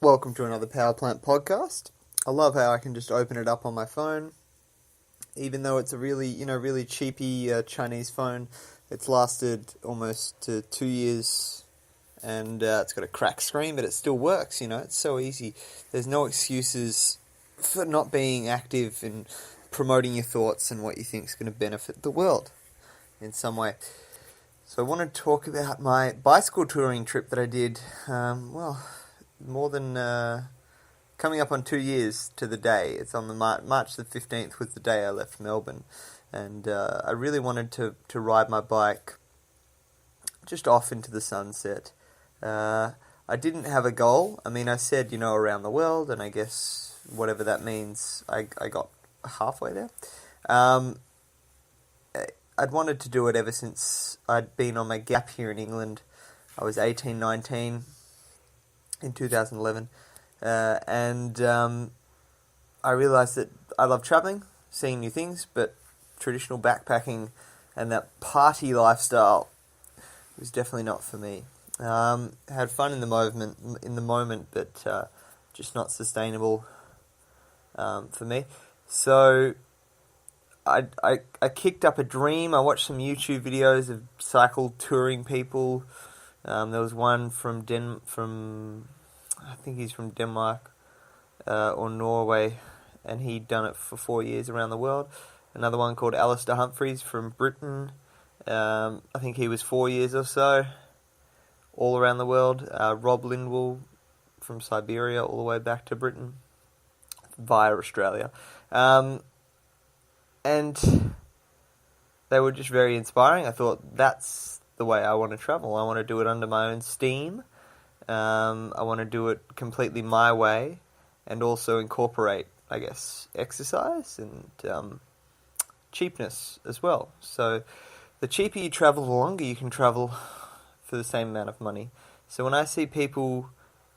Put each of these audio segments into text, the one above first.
Welcome to another Power Plant podcast. I love how I can just open it up on my phone, even though it's a really cheapy Chinese phone. It's lasted almost 2 years, and it's got a cracked screen, but it still works. It's so easy. There's no excuses for not being active and promoting your thoughts and what you think is going to benefit the world in some way. So I want to talk about my bicycle touring trip that I did. More than coming up on 2 years to the day. It's on the March the 15th was the day I left Melbourne, and I really wanted to ride my bike just off into the sunset. I didn't have a goal. I said, around the world, and I guess whatever that means, I got halfway there. I'd wanted to do it ever since I'd been on my gap here in England. I was 18, 19 in 2011, and I realised that I love travelling, seeing new things, but traditional backpacking and that party lifestyle was definitely not for me. Had fun in the moment, but just not sustainable for me. So I kicked up a dream. I watched some YouTube videos of cycle touring people. There was one from I think he's from Denmark or Norway, and he'd done it for 4 years around the world. Another one called Alistair Humphreys from Britain. I think he was 4 years or so, all around the world. Rob Lindwall from Siberia all the way back to Britain via Australia. And they were just very inspiring. I thought, that's the way I want to travel. I want to do it under my own steam. I want to do it completely my way, and also incorporate, I guess, exercise and cheapness as well. So the cheaper you travel, the longer you can travel for the same amount of money. So when I see people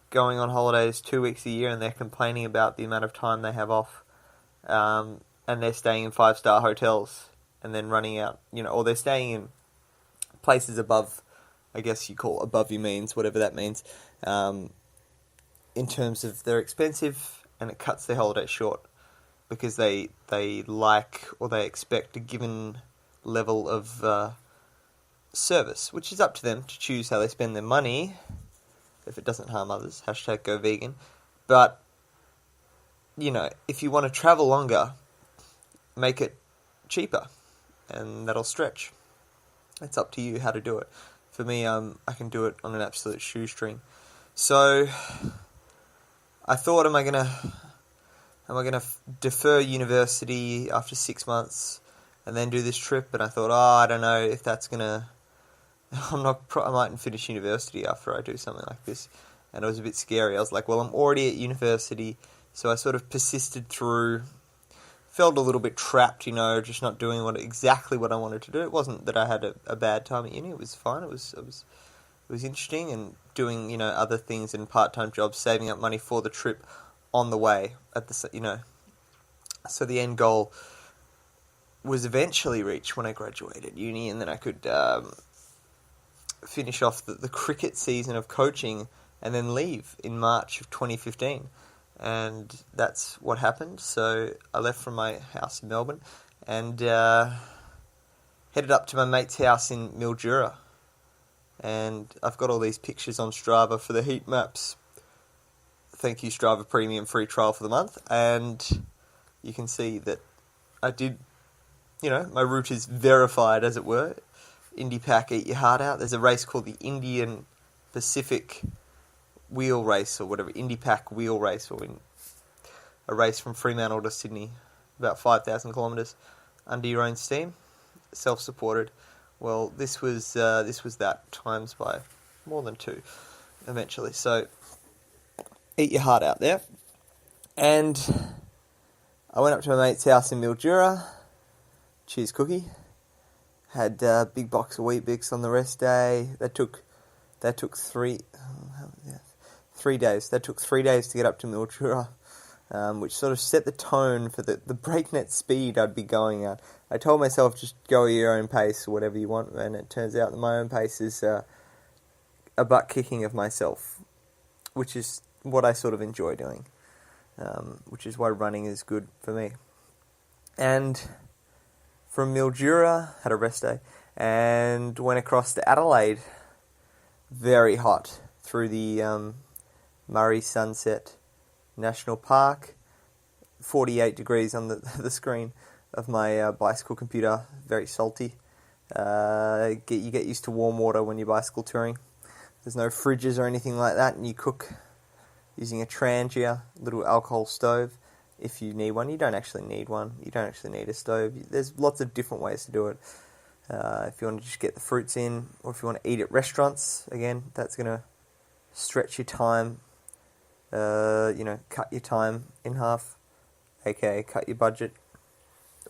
going on holidays 2 weeks a year and they're complaining about the amount of time they have off, and they're staying in 5-star hotels and then running out, or they're staying in places above, I guess you call above your means, whatever that means, in terms of they're expensive and it cuts their holiday short because they like or they expect a given level of service, which is up to them to choose how they spend their money if it doesn't harm others. #go vegan. But, if you want to travel longer, make it cheaper, and that'll stretch. It's up to you how to do it. For me, I can do it on an absolute shoestring. So I thought, am I gonna defer university after 6 months and then do this trip? And I thought, I don't know if that's gonna. I mightn't finish university after I do something like this. And it was a bit scary. I was like, well, I'm already at university, so I sort of persisted through. Felt a little bit trapped, just not doing exactly what I wanted to do. It wasn't that I had a bad time at uni. It was fine. It was interesting, and doing other things and part-time jobs, saving up money for the trip on the way at the So the end goal was eventually reached when I graduated uni, and then I could finish off the cricket season of coaching and then leave in March of 2015. And that's what happened. So I left from my house in Melbourne and headed up to my mate's house in Mildura. And I've got all these pictures on Strava for the heat maps. Thank you, Strava Premium free trial for the month. And you can see that I did, my route is verified, as it were. IndyPack, eat your heart out. There's a race called the Indian Pacific Wheel Race, or whatever, IndyPack Wheel Race, or a race from Fremantle to Sydney, about 5,000 kilometres under your own steam, self-supported. Well, this was that times by more than 2 eventually. So eat your heart out there. And I went up to my mate's house in Mildura. Cheers, cookie. Had a big box of Weet-Bix on the rest day. That took 3 days. That took 3 days to get up to Mildura, which sort of set the tone for the breakneck speed I'd be going at. I told myself, just go at your own pace or whatever you want, and it turns out that my own pace is a butt kicking of myself, which is what I sort of enjoy doing, which is why running is good for me. And from Mildura, had a rest day, and went across to Adelaide, very hot, through the Murray Sunset National Park, 48 degrees on the screen of my bicycle computer, very salty. You get used to warm water when you're bicycle touring. There's no fridges or anything like that, and you cook using a trangia, little alcohol stove, if you need one. You don't actually need one. You don't actually need a stove. There's lots of different ways to do it. If you want to just get the fruits in, or if you want to eat at restaurants, again, that's going to stretch your time, cut your time in half, aka cut your budget,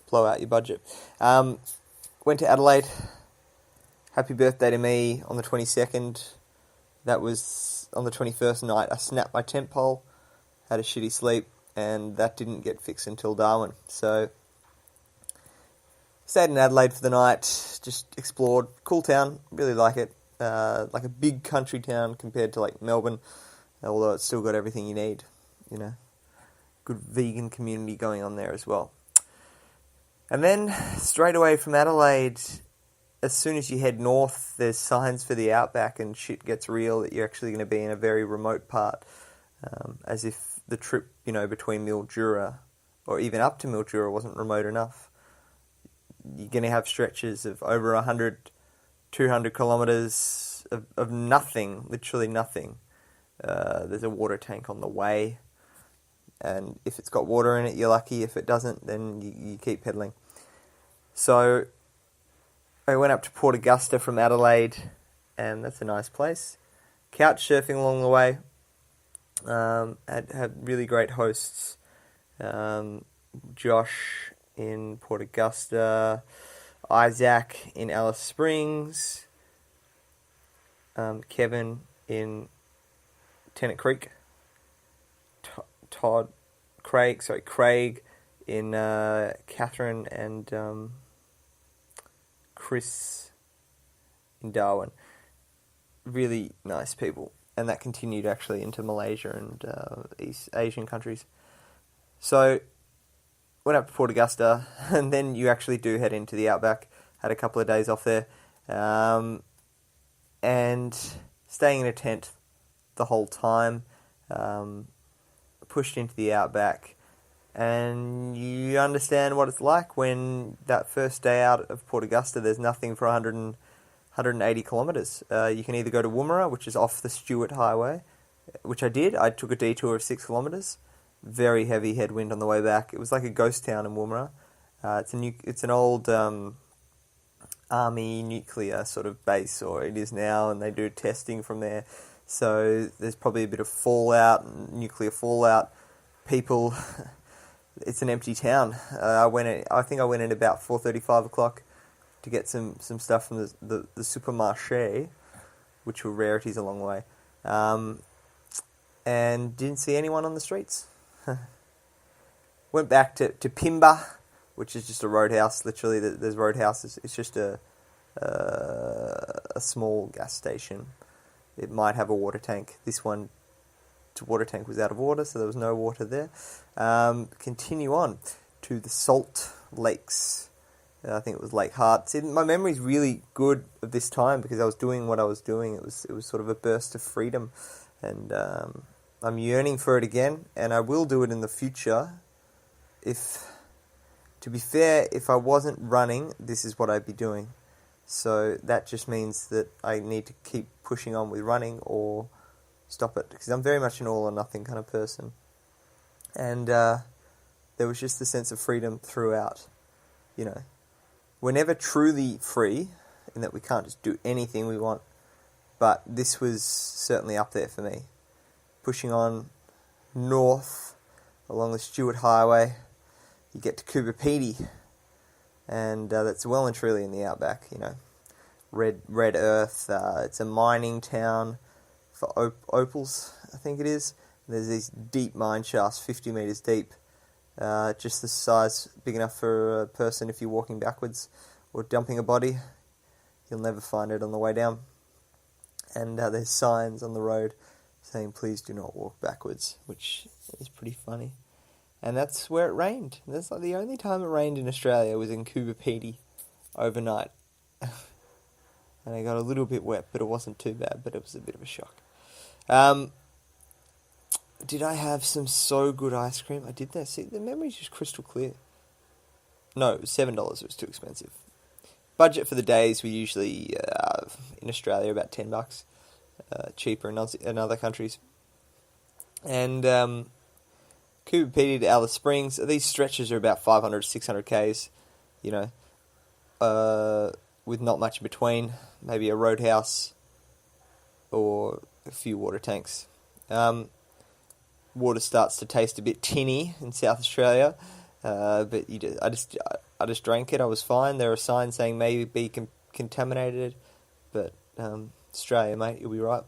blow out your budget. Went to Adelaide. Happy birthday to me on the 22nd. That was on the 21st night. I snapped my tent pole, had a shitty sleep, and that didn't get fixed until Darwin. So, stayed in Adelaide for the night, just explored. Cool town, really like it. Like a big country town compared to like Melbourne, although it's still got everything you need, Good vegan community going on there as well. And then, straight away from Adelaide, as soon as you head north, there's signs for the outback and shit gets real that you're actually going to be in a very remote part. As if the trip, between Mildura, or even up to Mildura, wasn't remote enough. You're going to have stretches of over 100, 200 kilometres of nothing, literally nothing. There's a water tank on the way, and if it's got water in it, you're lucky. If it doesn't, then you keep pedaling. So I went up to Port Augusta from Adelaide, and that's a nice place. Couch surfing along the way. Had really great hosts. Josh in Port Augusta, Isaac in Alice Springs, Kevin in Tennant Creek, Craig in Catherine, and Chris in Darwin. Really nice people. And that continued actually into Malaysia and East Asian countries. So, went up to Port Augusta, and then you actually do head into the outback. Had a couple of days off there. And staying in a tent the whole time. Pushed into the outback. And you understand what it's like when that first day out of Port Augusta, there's nothing for 180 kilometres. You can either go to Woomera, which is off the Stewart Highway, which I did. I took a detour of 6 kilometres. Very heavy headwind on the way back. It was like a ghost town in Woomera. It's an old army nuclear sort of base, or it is now, and they do testing from there. So there's probably a bit of fallout, nuclear fallout. People, it's an empty town. I think I went in about 4:30, 5 o'clock to get some stuff from the supermarché, which were rarities along the way, and didn't see anyone on the streets. Went back to Pimba, which is just a roadhouse. Literally, there's roadhouses. It's just a small gas station. It might have a water tank. This one, the water tank was out of water, so there was no water there. Continue on to the Salt Lakes. I think it was Lake Hart. See, my memory's really good of this time because I was doing what I was doing. It was sort of a burst of freedom, and I'm yearning for it again, and I will do it in the future. To be fair, if I wasn't running, this is what I'd be doing. So that just means that I need to keep pushing on with running or stop it, because I'm very much an all or nothing kind of person. And there was just the sense of freedom throughout. We're never truly free in that we can't just do anything we want, but this was certainly up there for me. Pushing on north along the Stewart Highway, you get to Coober, Pedy, and that's well and truly in the outback. Red earth. It's a mining town for opals, I think it is. There's these deep mine shafts, 50 metres deep, just the size big enough for a person if you're walking backwards or dumping a body. You'll never find it on the way down. And there's signs on the road saying, "Please do not walk backwards," which is pretty funny. And that's where it rained. That's like the only time it rained in Australia was in Coober, Pedy, overnight. And I got a little bit wet, but it wasn't too bad, but it was a bit of a shock. Did I have some so good ice cream? I did that. See, the memory's just crystal clear. No, it was $7. It was too expensive. Budget for the days were usually, in Australia, about $10. Cheaper in other countries. And Coober Pedy to Alice Springs, these stretches are about 500 to 600 Ks, with not much in between. Maybe a roadhouse or a few water tanks. Water starts to taste a bit tinny in South Australia, but I just drank it. I was fine. There are signs saying maybe contaminated, but Australia, mate, you'll be right.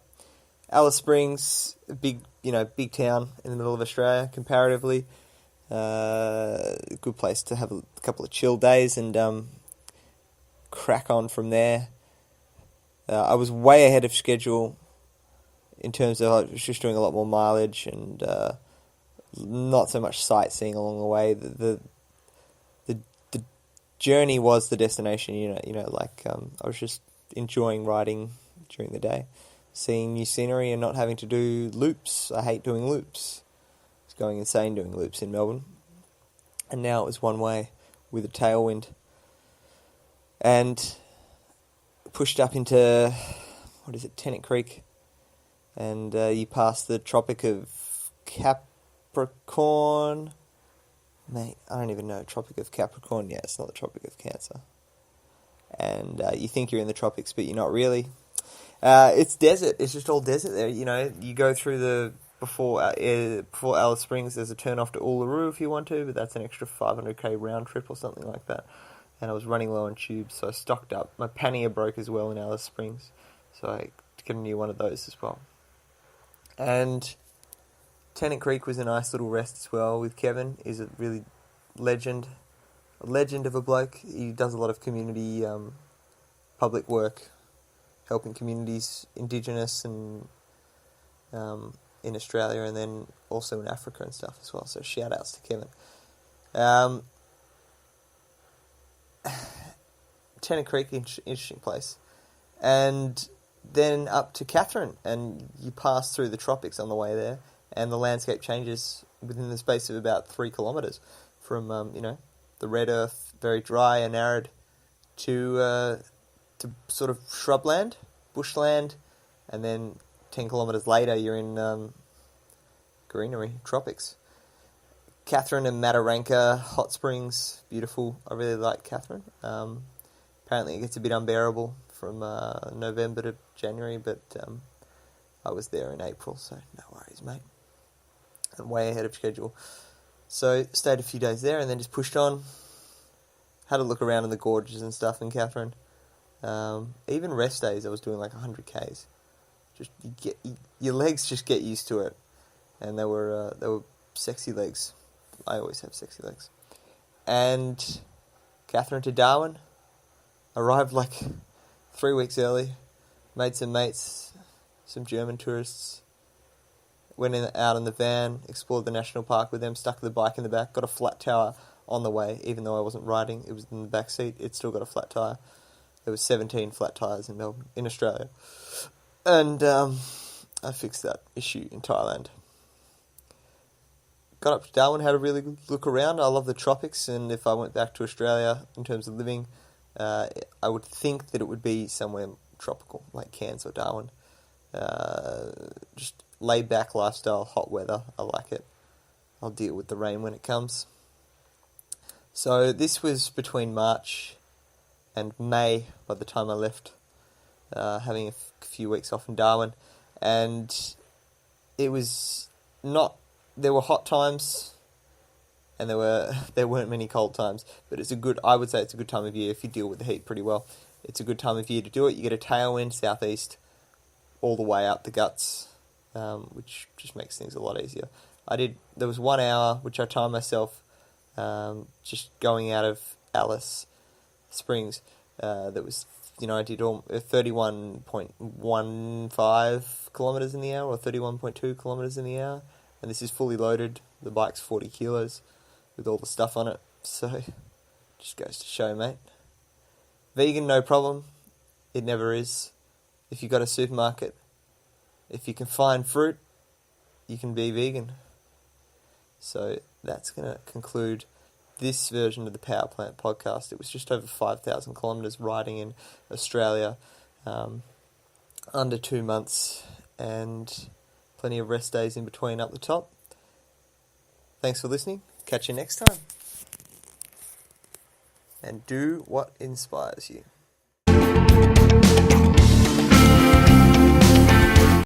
Alice Springs, big town in the middle of Australia, comparatively. Good place to have a couple of chill days and crack on from there. I was way ahead of schedule in terms of I was just doing a lot more mileage and not so much sightseeing along the way. The journey was the destination. I was just enjoying riding during the day, seeing new scenery and not having to do loops. I hate doing loops. I was going insane doing loops in Melbourne. And now it was one way with a tailwind. And pushed up into, Tennant Creek. And you pass the Tropic of Capricorn. Mate, I don't even know. Tropic of Capricorn? Yeah, it's not the Tropic of Cancer. And you think you're in the tropics, but you're not really. It's desert. It's just all desert there. You go through before Alice Springs, there's a turn off to Uluru if you want to, but that's an extra 500k round trip or something like that. And I was running low on tubes, so I stocked up. My pannier broke as well in Alice Springs, so I got a new one of those as well. And Tennant Creek was a nice little rest as well with Kevin. He's a really legend of a bloke. He does a lot of community public work, helping communities, Indigenous and in Australia, and then also in Africa and stuff as well. So shout outs to Kevin. Tennant Creek, interesting place. And then up to Catherine, and you pass through the tropics on the way there, and the landscape changes within the space of about 3 kilometres from, the red earth, very dry and arid, to sort of shrubland, bushland, and then 10 kilometres later you're in greenery, tropics. Catherine and Mataranka hot springs, beautiful. I really like Catherine. Apparently it gets a bit unbearable from November to January, but I was there in April, so no worries, mate. I'm way ahead of schedule. So stayed a few days there and then just pushed on. Had a look around in the gorges and stuff in Catherine. Even rest days I was doing like 100 Ks. Just your legs just get used to it, and they were sexy legs. I always have sexy legs. And Catherine to Darwin, arrived like 3 weeks early, made some mates, some German tourists, went out in the van, explored the national park with them, stuck the bike in the back, got a flat tire on the way, even though I wasn't riding, it was in the back seat, it still got a flat tire. There was 17 flat tires in Melbourne, in Australia. And I fixed that issue in Thailand. Got up to Darwin, had a really good look around. I love the tropics, and if I went back to Australia in terms of living, I would think that it would be somewhere tropical, like Cairns or Darwin. Just laid-back lifestyle, hot weather, I like it. I'll deal with the rain when it comes. So this was between March and May by the time I left, having a few weeks off in Darwin, and it was not. There were hot times, and there weren't many cold times. But I would say it's a good time of year if you deal with the heat pretty well. It's a good time of year to do it. You get a tailwind southeast all the way out the guts, which just makes things a lot easier. There was 1 hour which I timed myself, just going out of Alice Springs. That was I did 31.15 kilometers in the hour or 31.2 kilometers in the hour, and this is fully loaded. The bike's 40 kilos with all the stuff on it, so just goes to show, mate. Vegan, no problem. It never is. If you've got a supermarket, if you can find fruit, you can be vegan. So that's going to conclude this version of the Power Plant podcast. It was just over 5,000 kilometres riding in Australia, under 2 months, and plenty of rest days in between up the top. Thanks for listening. Catch you next time. And do what inspires you.